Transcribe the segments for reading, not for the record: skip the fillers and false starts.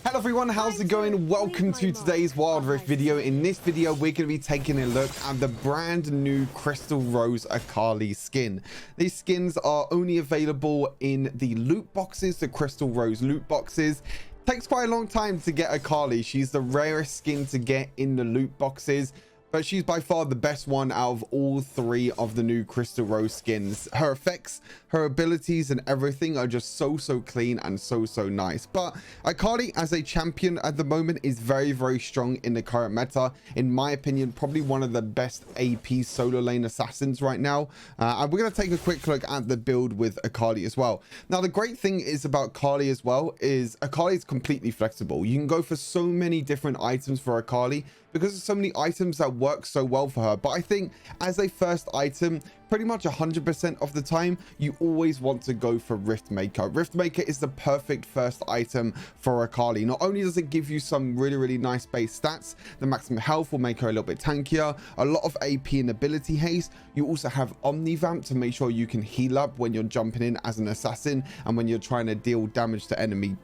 Hello everyone, how's it going? Welcome to today's Wild Rift video. In this video, we're going to be taking a look at the brand new Crystal Rose Akali skin. These skins are only available in the loot boxes, the Crystal Rose loot boxes. Takes quite a long time to get Akali. She's the rarest skin to get in the loot boxes, but she's by far the best one out of all three of the new Crystal Rose skins. Her effects, her abilities and everything are just so clean and so nice. But Akali as a champion at the moment is very strong in the current meta. In my opinion, probably one of the best AP solo lane assassins right now. And we're going to take a quick look at the build with Akali as well. Now, the great thing is about Akali as well is Akali is completely flexible. You can go for so many different items for Akali because there's so many items that work so well for her. But I think as a first item, pretty much 100% of the time, you always want to go for Riftmaker. Riftmaker is the perfect first item for Akali. Not only does it give you some really nice base stats, the maximum health will make her a little bit tankier, a lot of AP and ability haste. You also have Omnivamp to make sure you can heal up when you're jumping in as an assassin and when you're trying to deal damage to enemy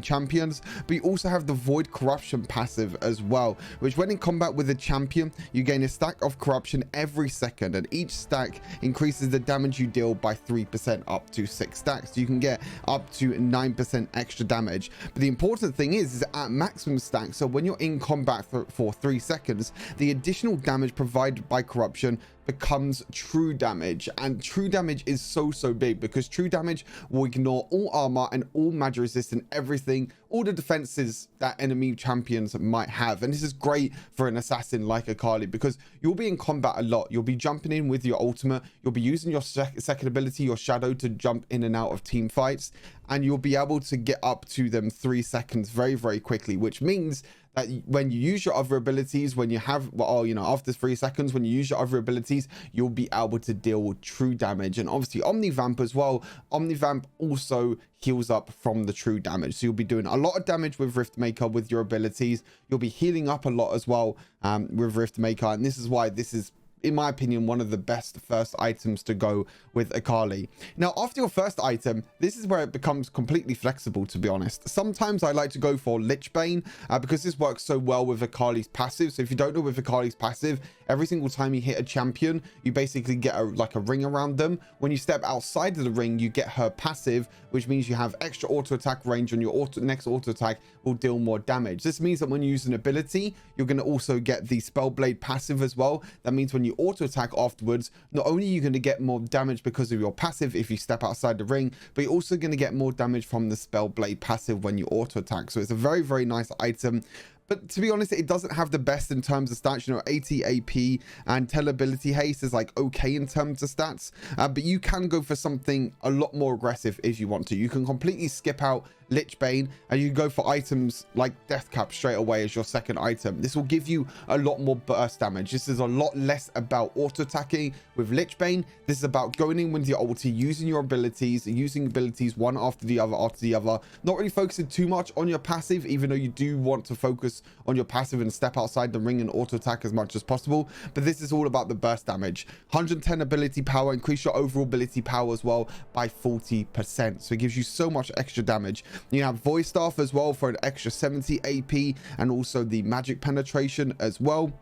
champions. But you also have the Void Corruption passive as well, which when in combat with a champion, you gain a stack of corruption every second, and each stack increases the damage you deal by 3% up to 6 stacks. So you can get up to 9% extra damage. But the important thing is at maximum stack, so when you're in combat for 3 seconds, the additional damage provided by corruption becomes true damage, and true damage is so big because true damage will ignore all armor and all magic resist and everything, all the defenses that enemy champions might have. And this is great for an assassin like Akali because you'll be in combat a lot. You'll be jumping in with your ultimate, you'll be using your second ability, your shadow, to jump in and out of team fights, and you'll be able to get up to them 3 seconds very quickly, which means that when you use your other abilities, when you have, well, you know, after 3 seconds, when you use your other abilities, you'll be able to deal true damage. And obviously Omnivamp as well. Omnivamp also heals up from the true damage. So you'll be doing a lot of damage with Riftmaker with your abilities. You'll be healing up a lot as well with Riftmaker. And this is why this is, in my opinion, one of the best first items to go with Akali. Now, after your first item, this is where it becomes completely flexible, to be honest. Sometimes I like to go for Lichbane because this works so well with Akali's passive. So if you don't know with Akali's passive, every single time you hit a champion, you basically get like a ring around them. When you step outside of the ring, you get her passive, which means you have extra auto attack range, and your next auto attack will deal more damage. This means that when you use an ability, you're going to also get the Spellblade passive as well. That means when you auto attack afterwards, not only are you going to get more damage because of your passive if you step outside the ring, but you're also going to get more damage from the Spellblade passive when you auto attack. So it's a very nice item. But to be honest, it doesn't have the best in terms of stats. You know, 80 AP and ability haste is like okay in terms of stats. But you can go for something a lot more aggressive if you want to. You can completely skip out Lichbane and you go for items like Death Cap straight away as your second item. This will give you a lot more burst damage. This is a lot less about auto attacking with Lichbane. This is about going in with your ulti, using your abilities, using abilities one after the other, not really focusing too much on your passive, even though you do want to focus on your passive and step outside the ring and auto attack as much as possible. But this is all about the burst damage. 110 ability power, increase your overall ability power as well by 40%. So it gives you so much extra damage. You have Voice Staff as well for an extra 70 AP and also the magic penetration as well.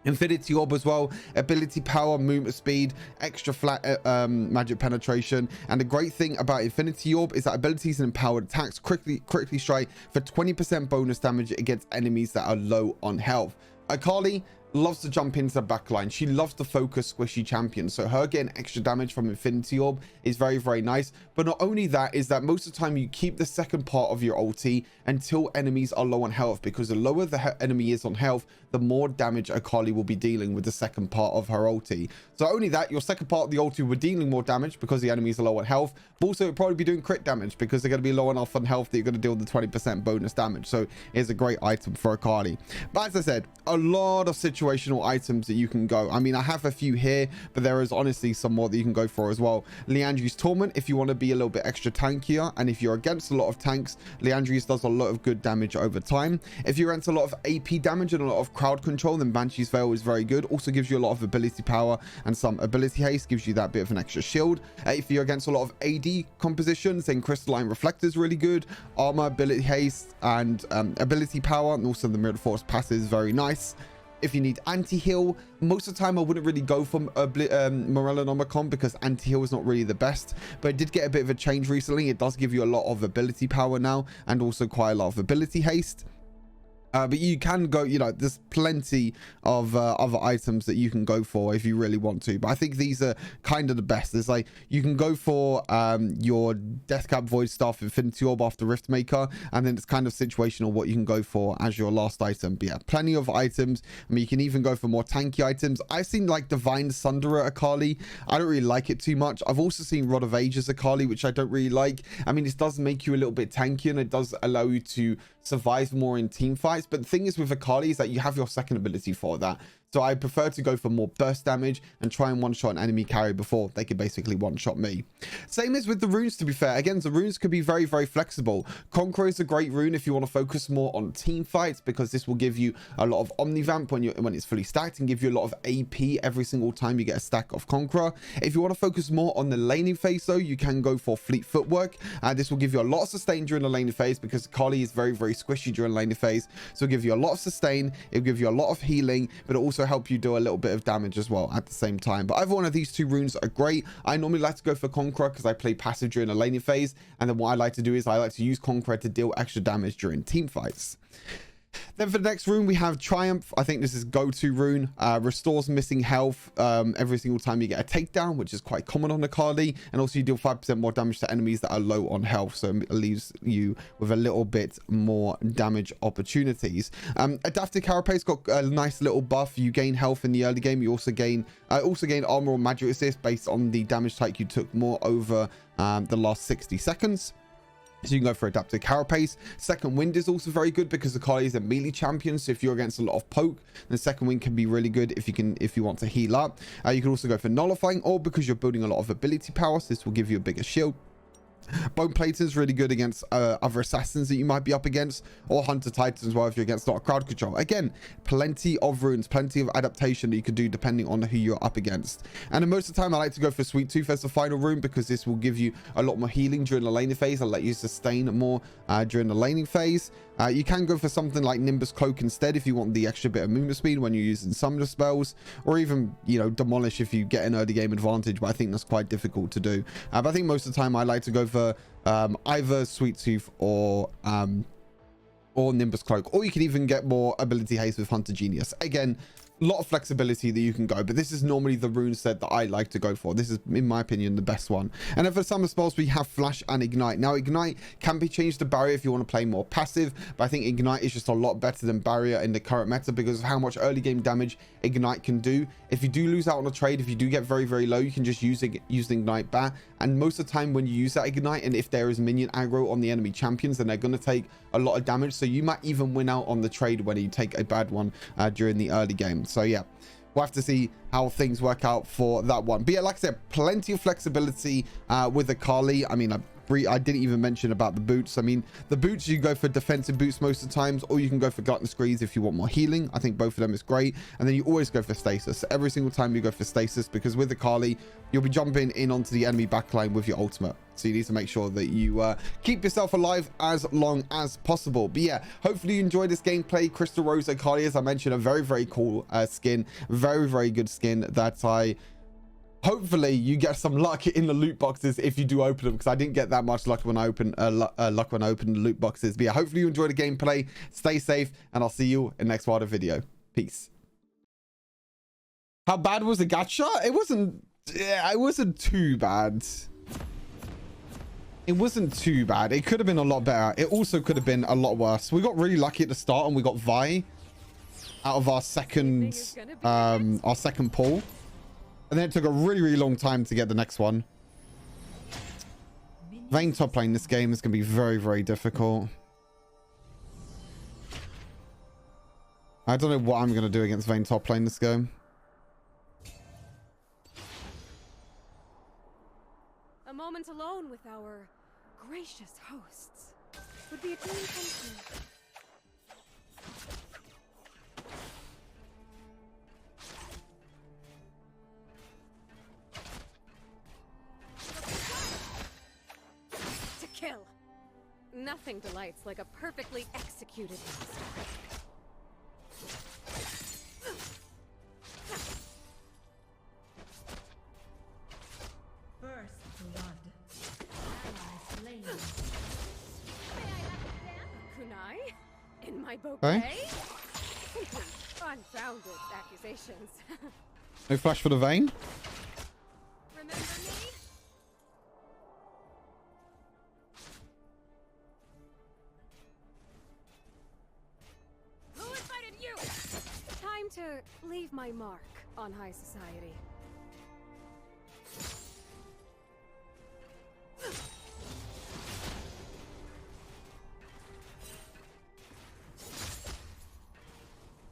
Infinity Orb as well, ability power, movement speed, extra flat magic penetration. And the great thing about Infinity Orb is that abilities and empowered attacks quickly strike for 20% bonus damage against enemies that are low on health. Akali loves to jump into the backline. She loves to focus squishy champions, so her getting extra damage from Infinity Orb is very nice. But not only that, is that most of the time you keep the second part of your ulti until enemies are low on health, because the lower the enemy is on health, the more damage Akali will be dealing with the second part of her ulti. So only that, your second part of the ulti will be dealing more damage because the enemies are low on health, but also it'll probably be doing crit damage because they're going to be low enough on health that you're going to deal the 20% bonus damage. So it's a great item for Akali. But as I said, a lot of situations situational items that you can go. I mean, I have a few here, but there is honestly some more that you can go for as well. Leandri's Torment, if you want to be a little bit extra tankier, and if you're against a lot of tanks, Leandri's does a lot of good damage over time. If you're against a lot of AP damage and a lot of crowd control, then Banshee's Veil is very good. Also gives you a lot of ability power and some ability haste, gives you that bit of an extra shield. If you're against a lot of AD compositions, then Crystalline Reflector is really good. Armor, ability haste, and ability power, and also the Mirror Force passive is very nice. If you need anti-heal, most of the time I wouldn't really go for Morellonomicon because anti-heal is not really the best, but it did get a bit of a change recently. It does give you a lot of ability power now, and also quite a lot of ability haste. But you can go, you know, there's plenty of other items that you can go for if you really want to. But I think these are kind of the best. There's like, you can go for your Deathcap Void Staff, Infinity Orb after Riftmaker, and then it's kind of situational what you can go for as your last item. But yeah, plenty of items. I mean, you can even go for more tanky items. I've seen like Divine Sunderer Akali. I don't really like it too much. I've also seen Rod of Ages Akali, which I don't really like. I mean, it does make you a little bit tanky, and it does allow you to survive more in team fights. But the thing is with Akali is that you have your second ability for that. So I prefer to go for more burst damage and try and one-shot an enemy carry before they can basically one-shot me. Same as with the runes, to be fair. Again, the runes could be very, very flexible. Conqueror is a great rune if you want to focus more on team fights, because this will give you a lot of Omnivamp when it's fully stacked, and give you a lot of AP every single time you get a stack of Conqueror. If you want to focus more on the laning phase though, you can go for Fleet Footwork. This will give you a lot of sustain during the laning phase, because Akali is very, very squishy during laning phase. So it'll give you a lot of sustain, it'll give you a lot of healing, but it'll also help you do a little bit of damage as well at the same time. But either one of these two runes are great. I normally like to go for Conqueror because I play passive during the laning phase, and then what I like to do is I like to use Conqueror to deal extra damage during team fights. Then for the next rune, we have Triumph. I think this is go-to rune. Restores missing health every single time you get a takedown, which is quite common on Akali. And also you deal 5% more damage to enemies that are low on health. So it leaves you with a little bit more damage opportunities. Adaptive Carapace got a nice little buff. You gain health in the early game. You also gain armor or magic resist based on the damage type you took more over the last 60 seconds. So you can go for Adaptive Carapace. Second Wind is also very good because Akali is a melee champion. So if you're against a lot of poke, then Second Wind can be really good if you want to heal up. You can also go for Nullifying Orb because you're building a lot of ability power. So this will give you a bigger shield. Bone Plating is really good against other assassins that you might be up against, or Hunter Titans as well if you're against a lot of crowd control. Again, plenty of runes, plenty of adaptation that you can do depending on who you're up against. And then most of the time I like to go for Sweet Tooth as the final rune, because this will give you a lot more healing during the laning phase and let you sustain more during the laning phase. You can go for something like Nimbus Cloak instead if you want the extra bit of movement speed when you're using summoner spells, or even, you know, Demolish if you get an early game advantage, but I think that's quite difficult to do. But I think most of the time I like to go for either Sweet Tooth or Nimbus Cloak, or you can even get more ability haste with Hunter Genius. Again, a lot of flexibility that you can go, but this is normally the rune set that I like to go for. This is, in my opinion, the best one. And then for summer spells, we have Flash and Ignite. Now, Ignite can be changed to Barrier if you want to play more passive, but I think Ignite is just a lot better than Barrier in the current meta because of how much early game damage Ignite can do. If you do lose out on a trade, if you do get very, very low, you can just use Ignite back. And most of the time when you use that Ignite, and if there is minion aggro on the enemy champions, then they're going to take a lot of damage. So you might even win out on the trade when you take a bad one during the early game. So yeah, we'll have to see how things work out for that one. But yeah, like I said, plenty of flexibility with Akali. I mean, I didn't even mention about the boots. I mean, the boots, you go for defensive boots most of the times, or you can go for Glutton Screeds if you want more healing. I think both of them is great. And then you always go for stasis. Every single time you go for stasis, because with Akali, you'll be jumping in onto the enemy backline with your ultimate. So you need to make sure that you keep yourself alive as long as possible. But yeah, hopefully you enjoyed this gameplay. Crystal Rose Akali, as I mentioned, a very, very cool skin. Very, very good skin that hopefully you get some luck in the loot boxes if you do open them, because I didn't get that much luck when I opened the loot boxes. But yeah, hopefully you enjoyed the gameplay. Stay safe, and I'll see you in the next Wilder video. Peace. How bad was the gacha? It wasn't too bad. It wasn't too bad. It could have been a lot better. It also could have been a lot worse. We got really lucky at the start, and we got Vi out of our second pull. And then it took a really, really long time to get the next one. Vayne top lane this game is going to be very, very difficult. I don't know what I'm going to do against Vayne top lane this game. A moment alone with our gracious hosts would be a dream come true. To kill. Nothing delights like a perfectly executed monster. First blood. Ally slain. Kunai? In my bouquet? Simply unfounded accusations. No flash for the Vayne. Remember me? Who invited you? Time to leave my mark on high society.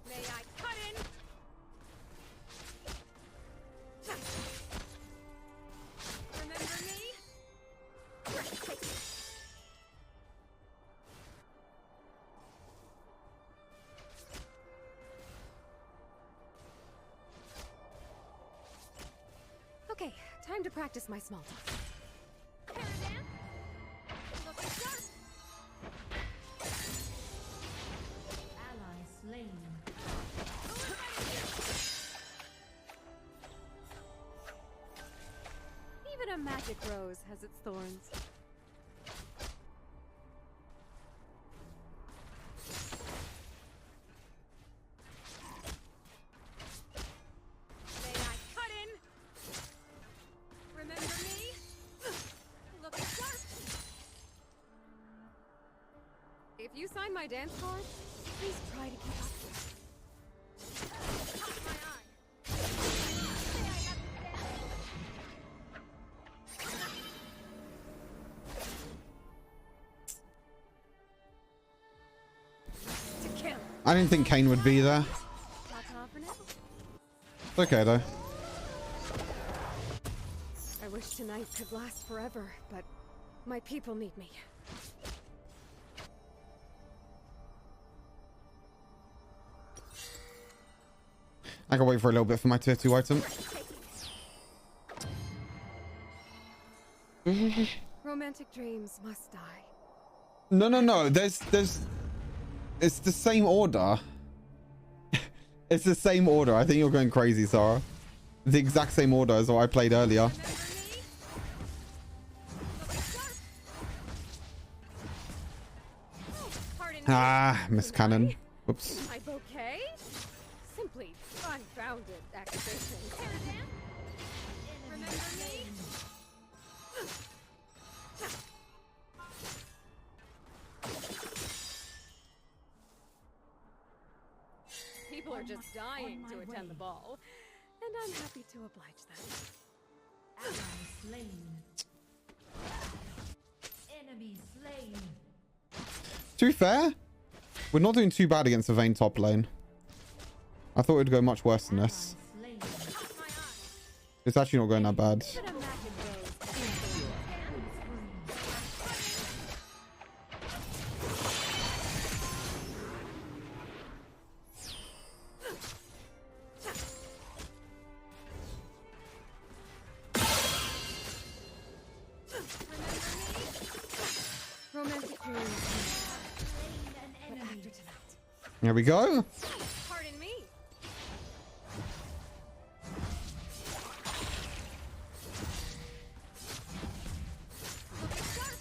May I cut in? Remember me? Okay, time to practice my small talk. Caravan? Looking sharp. Ally slain. Even a magic rose has its thorns. May I cut in? Remember me? Looking sharp. If you sign my dance card, please try to keep up. Caught my eye. May I have the dance? To kill. I didn't think Kane would be there. Ta-ta for now. It's okay though. I wish tonight could last forever, but my people need me. I can wait for a little bit for my tier 2 item. Romantic dreams must die. No. There's it's the same order. It's the same order. I think you're going crazy, Sarah. The exact same order as what I played earlier. Remember me? Looking sharp. Oh, pardon me. Ah, Miss Kunai? Cannon. Whoops. My bouquet? Simply unfounded accusations. Remember me? People are just dying to attend the ball, and I'm happy to oblige them. Ally slain. Enemy slain. To be fair, we're not doing too bad against the Vayne top lane. I thought it would go much worse than this. Slain. Caught my eye. It's actually not going that bad. But a magic rose. Romantic dreams. But after tonight. Here we go. Pardon me. Looking sharp.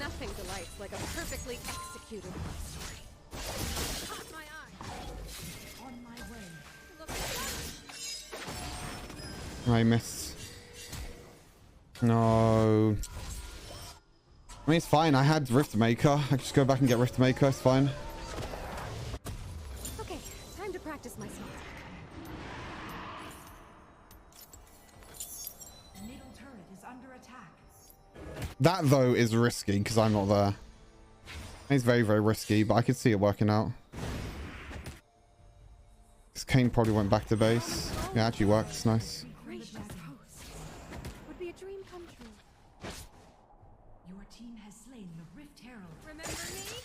Nothing delights like a perfectly executed love story. Caught my eye. On my way. Looking sharp. I missed. No. I mean, it's fine. I had Rift Maker. I can just go back and get Rift Maker. It's fine. Okay, time to practice my small talk. The middle turret is under attack. That, though, is risky because I'm not there. It's very, very risky, but I could see it working out. This Kane probably went back to base. Yeah, actually works. Nice. Gracious host. Would be a dream come true. Your team has slain the Rift Herald. Remember me?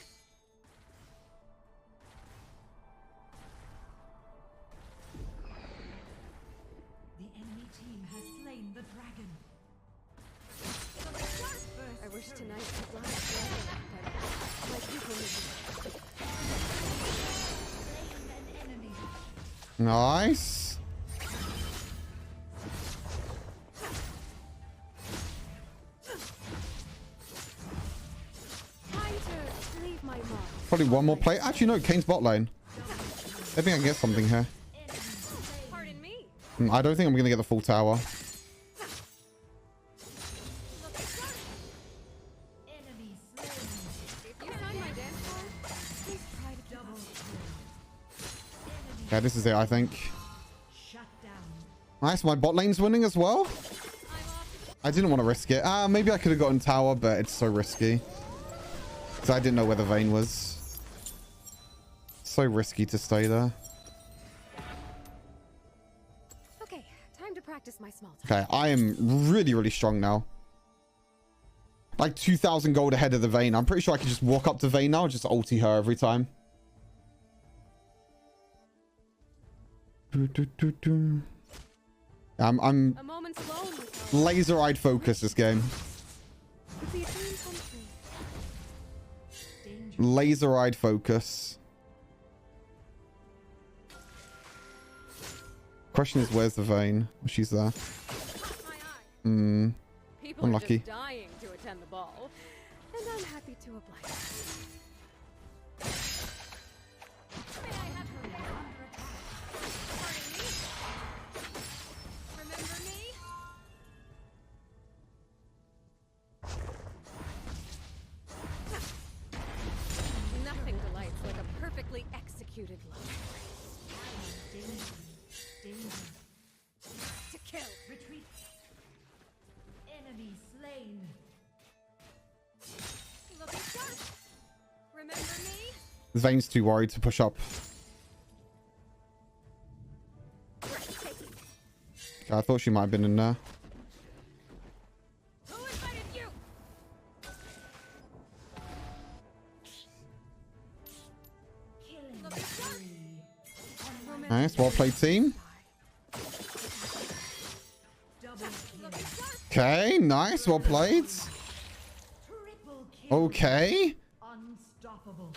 The enemy team has slain the dragon. I wish tonight could last forever, but my people need me. Slain an enemy. Nice. Time to leave my mark. Probably one more play. Actually, no. Kane's bot lane. I think I can get something here. Pardon me. I don't think I'm going to get the full tower. Enemy slain. If you sign my dance card, please try to Double double. kill. Yeah, this is it, I think. Shut down. Nice. My bot lane's winning as well. I'm off. I didn't want to risk it. Maybe I could have gotten tower, but it's so risky. Because I didn't know where the vein was. So risky to stay there. Okay, time to practice my small talk. Okay, I am really, really strong now. Like 2,000 gold ahead of the Vayne. I'm pretty sure I can just walk up to Vayne now and just ulti her every time. I'm A moment's alone with laser-eyed focused this game. would be a dream come true. Danger. Laser-eyed focus. Question is, where's the Vayne? She's there. Caught my eye. Hmm. People Unlucky. are just dying to attend the ball, and I'm happy to oblige. May I have her under attack? Pardon me? Remember me? Nothing delights like a perfectly executed love. Danger. Danger. To kill. Retreat. Enemy slain. Looking sharp. Remember me? Vayne's too worried to push up. Breathtaking. Okay, I thought she might have been in there. Who invited you? Killing Looking sharp. spree. Nice, well played, team. Double kill. Looking sharp. Okay, nice, well played. Triple kill. Okay. Unstoppable.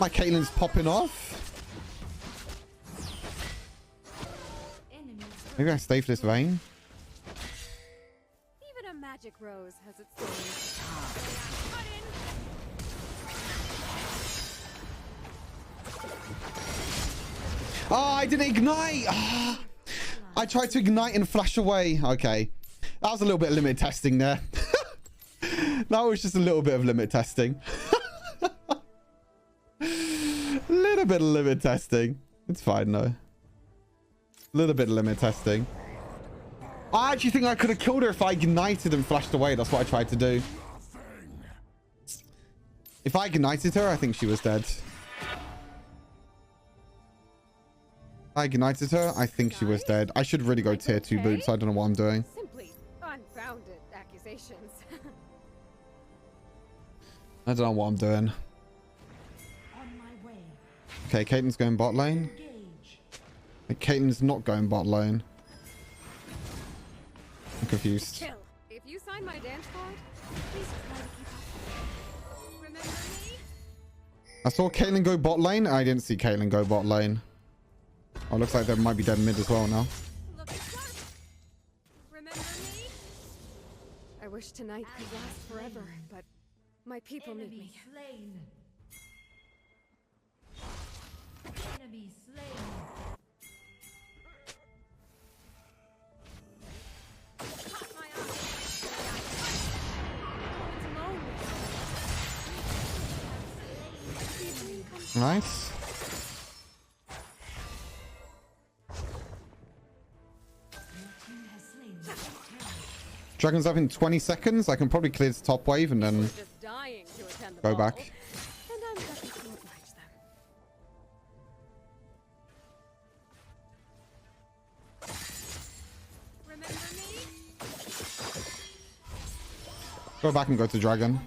My Caitlyn's popping off. Enemy Maybe I stay for this Vayne. Even a magic rose has its thorns. Cut in. Oh, I didn't ignite. Ah, I tried to ignite and flash away. Okay. That was a little bit of limit testing there. That was just a little bit of limit testing. Little bit of limit testing. It's fine though. Little bit of limit testing. I actually think I could have killed her if I ignited and flashed away. That's what I tried to do. If I ignited her, I think she was dead. I ignited her. I think she was dead. I should really go tier 2 boots. I don't know what I'm doing. Simply unfounded accusations. I don't know what I'm doing. on my way. Okay, Caitlyn's going bot lane. Engage. Caitlyn's not going bot lane. I'm confused. Chill. If you sign my dance card, please try to keep up. Remember me? I saw Caitlyn go bot lane. I didn't see Caitlyn go bot lane. Oh, looks like they might be dead mid as well now. Looking sharp. Remember me? I wish tonight could last forever, but my people need Enemy me. slain. Enemy slain. Caught my eye. It's alone. See a dream come true. Nice. Your team has slain the Rift Herald. Dragon's up in 20 seconds. I can probably clear this top wave and then Just dying to attend the go ball, back. and I'm happy to oblige them. Remember me? Go back and go to dragon.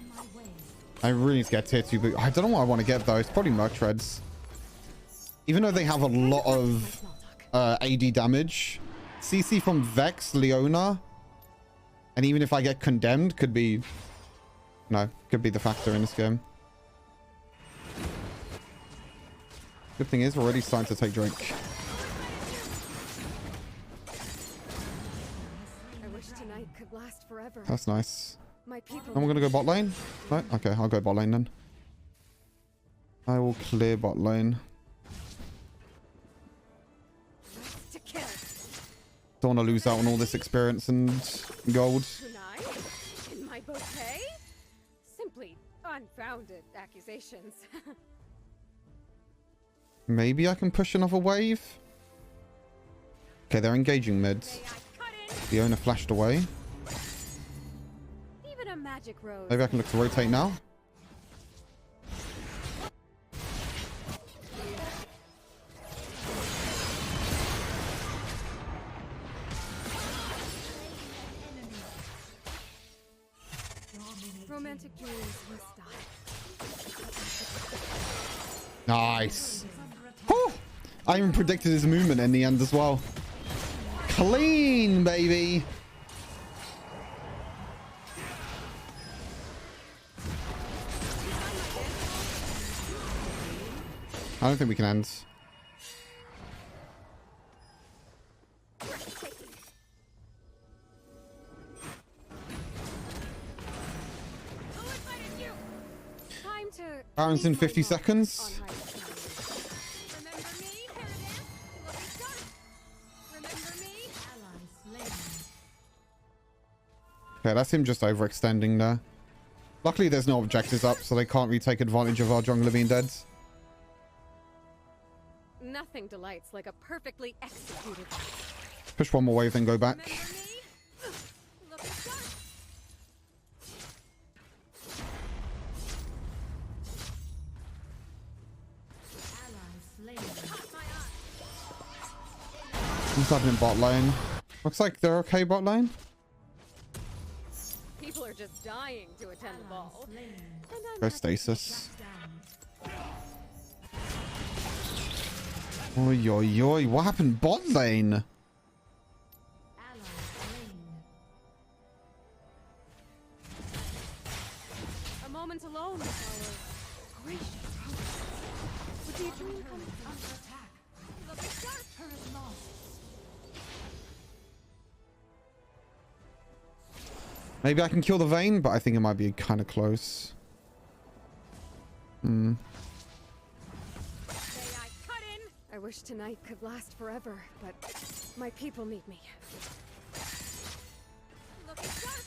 I really need to get tier 2, but I don't know what I want to get though. It's probably Merc Treads. Even though they have a lot of AD damage. CC from Vex, Leona. And even if I get condemned, could be... No, could be the factor in this game. Good thing is, we're already starting to take Drake. I wish tonight could last forever. That's nice. My people. And we're going to go bot lane? No? Okay, I'll go bot lane then. I will clear bot lane. To kill. Don't want to lose out on all this experience and gold. Tonight, in my bouquet? Simply unfounded accusations. Maybe I can push another wave? Okay, they're engaging mid. May I cut in? The owner flashed away. Even a magic rose. Maybe I can look to rotate now. Romantic dreams must die. Nice. Whew. I even predicted his movement in the end as well. Clean, baby. I don't think we can end. Time to Baron's in 50 on seconds. high ground. Remember me, Paradise? Will be done. Remember me? Ally slain. Okay, that's him just overextending there. Luckily, there's no objectives up, so they can't really take advantage of our jungler being dead. Nothing delights like a perfectly executed. Push one more wave, then go back. Remember me? Look at that. Ally slain. Caught my eye. What's happening bot lane? Looks like they're okay bot lane. People are just dying to attend the ball. Slain. And I'm Go happy to stasis. Down. Oi, oi, oi. What happened bot lane? Ally slain. A moment alone with our gracious host. Would be a dream come Under attack. Look at that. Turret lost. Maybe I can kill the Vayne, but I think it might be kind of close. Hmm. May I cut in? I wish tonight could last forever, but my people need me. Look at that.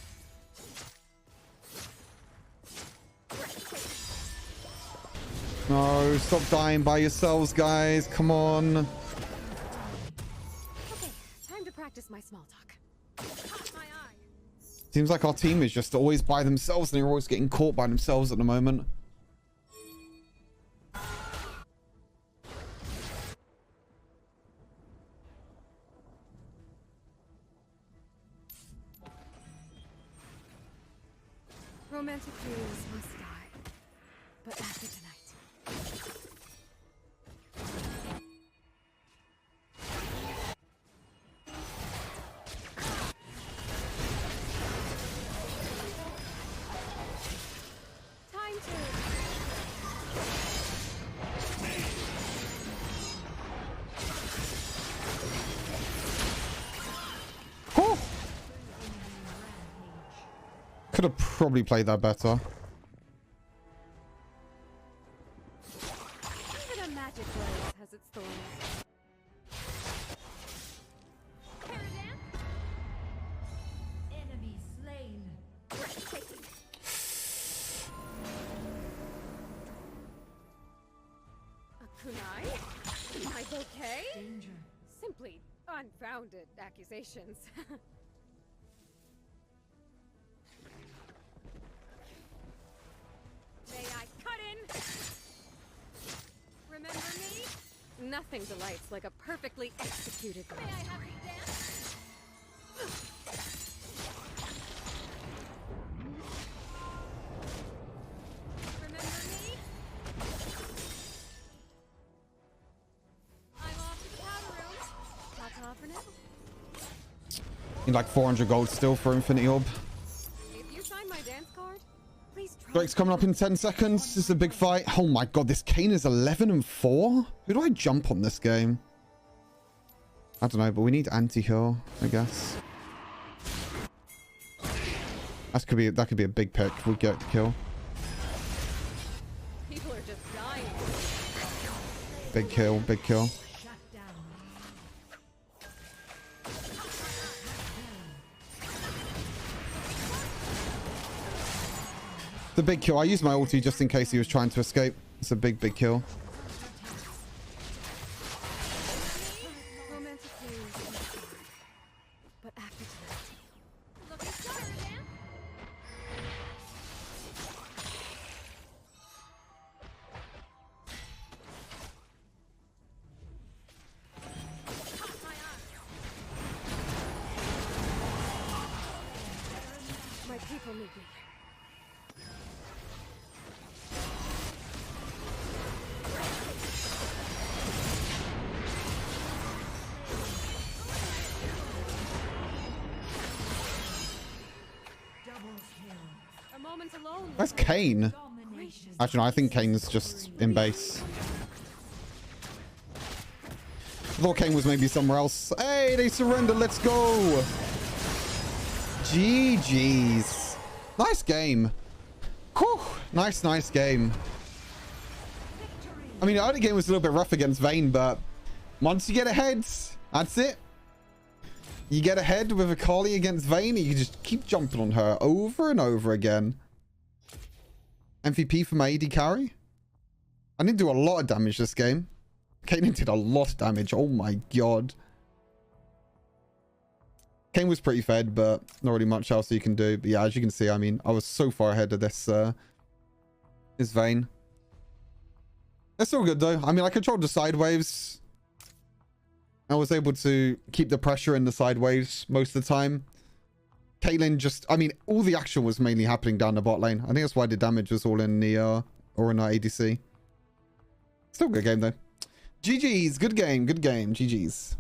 No, stop dying by yourselves, guys. Come on. Okay, time to practice my small talk. Caught my eye. Seems like our team is just always by themselves and they're always getting caught by themselves at the moment. Romantic dreams must die, but after tonight. Time to Whew. Could have probably played that better. even a magic rose has its thorns. Paradise? Enemy slain. A kunai? My bouquet? Danger. Simply unfounded accusations. Nothing delights like a perfectly executed one. May I have you dance? Remember me? I'm off to the powder room. Ta-ta for now. Need like 400 gold still for Infinity Orb. If you sign my dance card, please try. Drake's coming up in 10 seconds. This is a big fight. Oh my god, this Kayn is 11-4. Who do I jump on this game? I don't know, but we need anti-heal, I guess. That could be a big pick if we get the kill. People are just dying. Big kill, big kill. The big kill. I used my ulti just in case he was trying to escape. It's a big, big kill. But after tonight, looking sharp, man. My people need me. A moment alone. That's Kayn. Actually, no, I think Kayn's just in base. I thought Kayn was maybe somewhere else. Hey, they surrendered. Let's go. GG's. Nice game. Whew. Nice, nice game. I mean, the early game was a little bit rough against Vayne, but once you get ahead, that's it. You get ahead with Akali against Vayne, and you just keep jumping on her over and over again. MVP for my AD carry. I didn't do a lot of damage this game. Kayn did a lot of damage. Oh my god. Kayn was pretty fed, but not really much else you can do. But yeah, as you can see, I mean, I was so far ahead of this Vayne. It's all good though. I mean, I controlled the side waves. I was able to keep the pressure in the side waves most of the time. Caitlyn just, I mean, all the action was mainly happening down the bot lane. I think that's why the damage was all in the, or in our ADC. Still a good game though. GG's, good game, GG's.